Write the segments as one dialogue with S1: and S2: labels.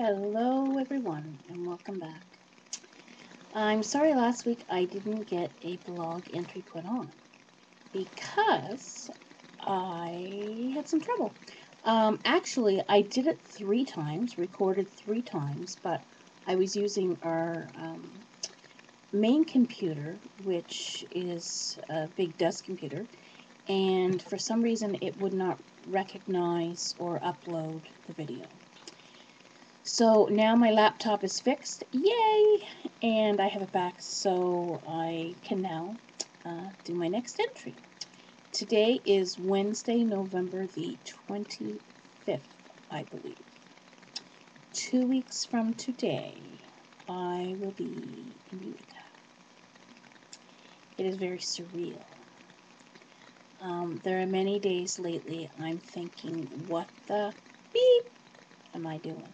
S1: Hello everyone and welcome back. I'm sorry last week I didn't get a blog entry put on because I had some trouble. Actually, I did it 3 times, recorded 3 times, but I was using our main computer, which is a big desk computer, and for some reason it would not recognize or upload the video. So now my laptop is fixed, yay, and I have it back so I can now do my next entry. Today is Wednesday, November the 25th, I believe. 2 weeks from today, I will be in Utica. It is very surreal. There are many days lately I'm thinking, what the beep am I doing?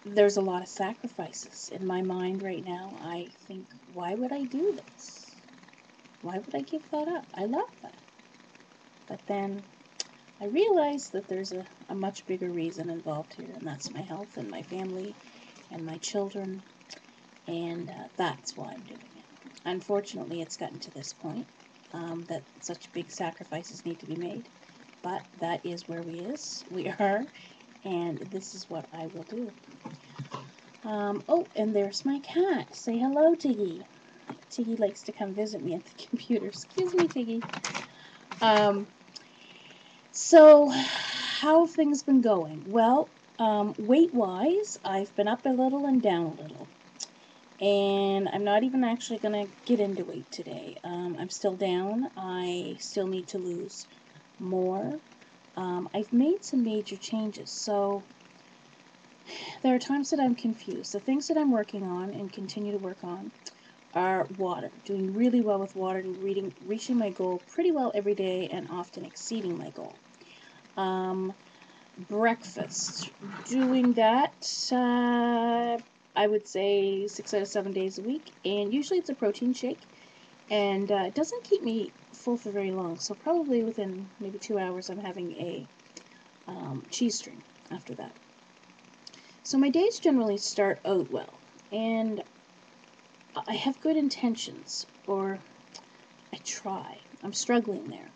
S1: There's a lot of sacrifices in my mind right now. I think, why would I do this? Why would I give that up? I love that. But then I realized that there's a much bigger reason involved here, and that's my health and my family and my children, and that's why I'm doing it. Unfortunately, it's gotten to this point that such big sacrifices need to be made, but that is where we are, and this is what I will do. Oh, and there's my cat. Say hello, Tiggy. Tiggy likes to come visit me at the computer. Excuse me, Tiggy. So, how have things been going? Well, weight-wise, I've been up a little and down a little. And I'm not even actually going to get into weight today. I'm still down. I still need to lose more. I've made some major changes, so there are times that I'm confused. The things that I'm working on and continue to work on are water. Doing really well with water and reaching my goal pretty well every day and often exceeding my goal. Breakfast. Doing that, I would say 6 out of 7 days a week. And usually it's a protein shake. And it doesn't keep me full for very long. So probably within maybe 2 hours I'm having a cheese string after that. So my days generally start out well, and I have good intentions, or I try. I'm struggling there.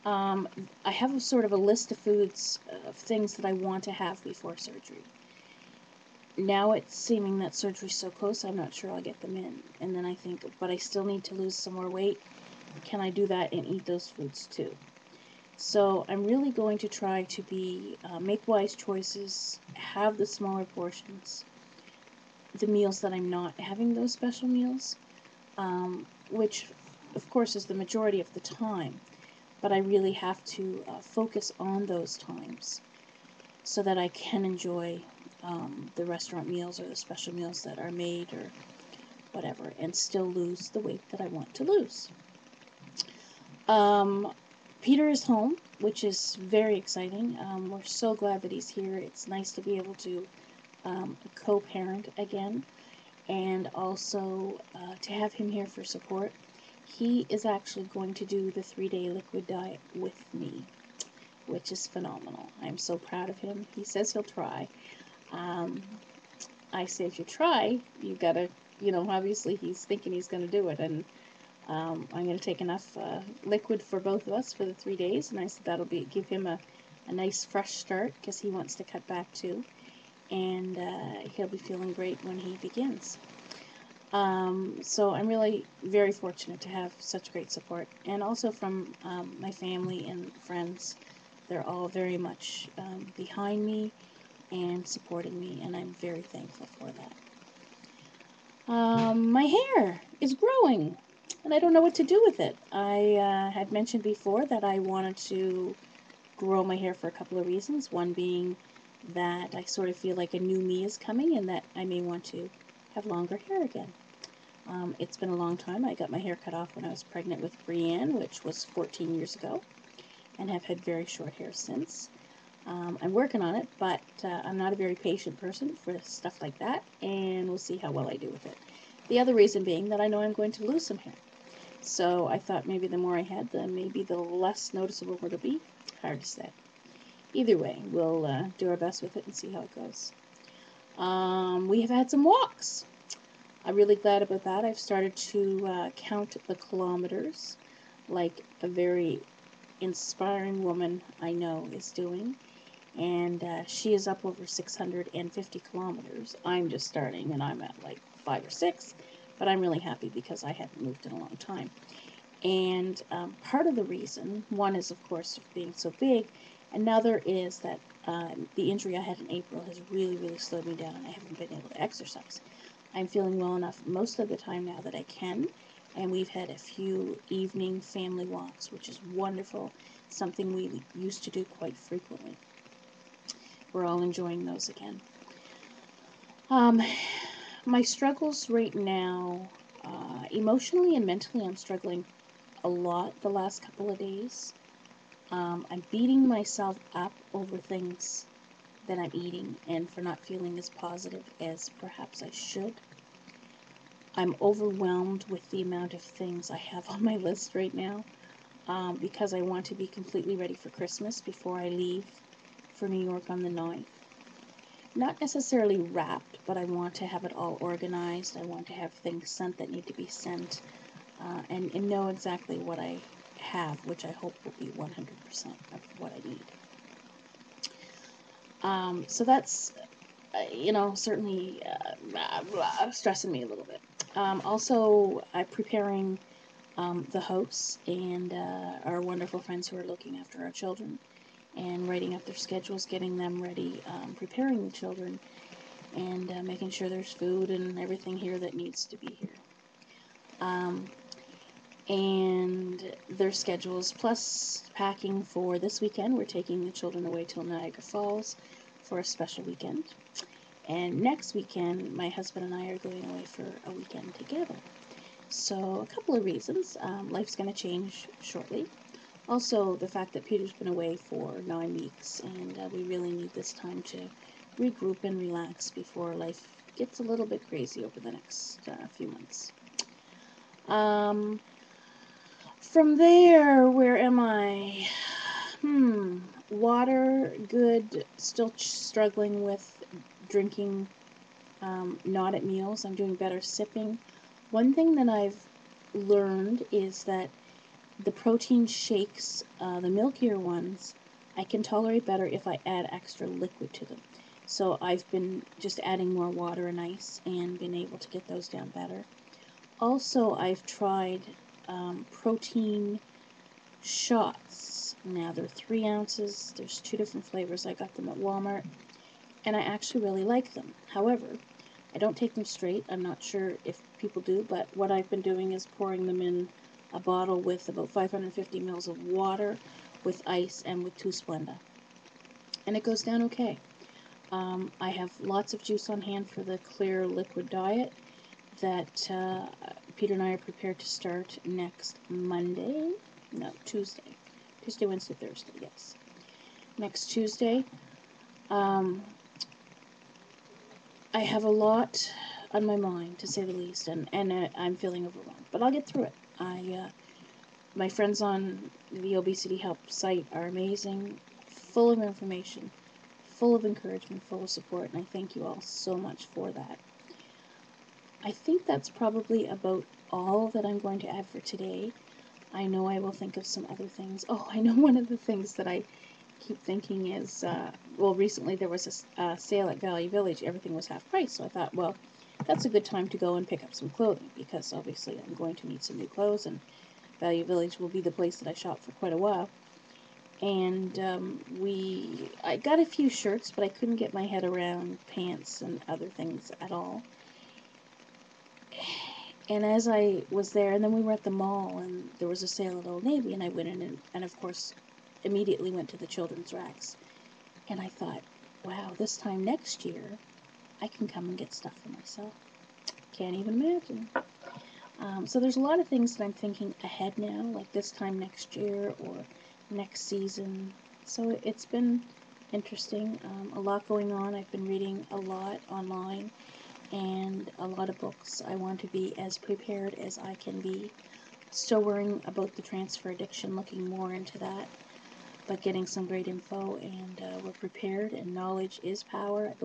S1: I have a sort of a list of foods, of things that I want to have before surgery. Now it's seeming that surgery's so close, I'm not sure I'll get them in. And then I think, but I still need to lose some more weight. Can I do that and eat those foods too? So I'm really going to try to make wise choices, have the smaller portions, the meals that I'm not having those special meals, which of course is the majority of the time, but I really have to focus on those times so that I can enjoy the restaurant meals or the special meals that are made or whatever, and still lose the weight that I want to lose. Peter is home, which is very exciting. We're so glad that he's here. It's nice to be able to co-parent again, and also to have him here for support. He is actually going to do the 3-day liquid diet with me, which is phenomenal. I'm so proud of him. He says he'll try. I say if you try, you gotta, obviously he's thinking he's going to do it, and I'm going to take enough liquid for both of us for the 3 days, and I said that'll give him a nice fresh start, because he wants to cut back too, and he'll be feeling great when he begins. So I'm really very fortunate to have such great support, and also from my family and friends. They're all very much behind me and supporting me, and I'm very thankful for that. My hair is growing, and I don't know what to do with it. I had mentioned before that I wanted to grow my hair for a couple of reasons. One being that I sort of feel like a new me is coming, and that I may want to have longer hair again. It's been a long time. I got my hair cut off when I was pregnant with Brianne, which was 14 years ago, and have had very short hair since. I'm working on it, but I'm not a very patient person for stuff like that, and we'll see how well I do with it. The other reason being that I know I'm going to lose some hair. So I thought maybe the more I had, maybe the less noticeable would it be. Hard to say. either way, we'll do our best with it and see how it goes. We have had some walks. I'm really glad about that. I've started to count the kilometers like a very inspiring woman I know is doing. And she is up over 650 kilometers. I'm just starting and I'm at like 5 or 6, but I'm really happy because I haven't moved in a long time. And part of the reason, one is of course being so big, another is that the injury I had in April has really slowed me down and I haven't been able to exercise. I'm feeling well enough most of the time now that I can, and we've had a few evening family walks, which is wonderful, something we used to do quite frequently. We're all enjoying those again. My struggles right now, emotionally and mentally, I'm struggling a lot the last couple of days. I'm beating myself up over things that I'm eating and for not feeling as positive as perhaps I should. I'm overwhelmed with the amount of things I have on my list right now because I want to be completely ready for Christmas before I leave for New York on the 9th. Not necessarily wrapped, but I want to have it all organized. I want to have things sent that need to be sent and know exactly what I have, which I hope will be 100% of what I need. So that's, certainly stressing me a little bit. Also, I'm preparing the house and our wonderful friends who are looking after our children and writing up their schedules, getting them ready, preparing the children, and making sure there's food and everything here that needs to be here. And their schedules, plus packing for this weekend. We're taking the children away till Niagara Falls for a special weekend. And next weekend, my husband and I are going away for a weekend together. So a couple of reasons. Life's going to change shortly. Also, the fact that Peter's been away for 9 weeks, and we really need this time to regroup and relax before life gets a little bit crazy over the next few months. From there, where am I? Water, good. Still struggling with drinking, not at meals. I'm doing better sipping. One thing that I've learned is that the protein shakes, the milkier ones, I can tolerate better if I add extra liquid to them. So I've been just adding more water and ice and been able to get those down better. Also, I've tried protein shots. Now they're 3 ounces. There's 2 different flavors. I got them at Walmart, and I actually really like them. However, I don't take them straight. I'm not sure if people do, but what I've been doing is pouring them in a bottle with about 550 mils of water, with ice, and with 2 Splenda. And it goes down okay. I have lots of juice on hand for the clear liquid diet that Peter and I are prepared to start next Monday. No, Tuesday. Tuesday, Wednesday, Thursday, yes. Next Tuesday. I have a lot on my mind, to say the least, and I'm feeling overwhelmed. But I'll get through it. My friends on the Obesity Help site are amazing, full of information, full of encouragement, full of support, and I thank you all so much for that. I think that's probably about all that I'm going to add for today. I know I will think of some other things. Oh, I know one of the things that I keep thinking is, recently there was a sale at Value Village. Everything was half price, so I thought, well, that's a good time to go and pick up some clothing, because obviously I'm going to need some new clothes, and Value Village will be the place that I shop for quite a while. And I got a few shirts, but I couldn't get my head around pants and other things at all. And as I was there, and then we were at the mall, and there was a sale at Old Navy, and I went in and of course, immediately went to the children's racks. And I thought, wow, this time next year, I can come and get stuff for myself. Can't even imagine. So there's a lot of things that I'm thinking ahead now, like this time next year or next season. So it's been interesting. A lot going on. I've been reading a lot online and a lot of books. I want to be as prepared as I can be. Still worrying about the transfer addiction, looking more into that. but getting some great info, and we're prepared, and knowledge is power.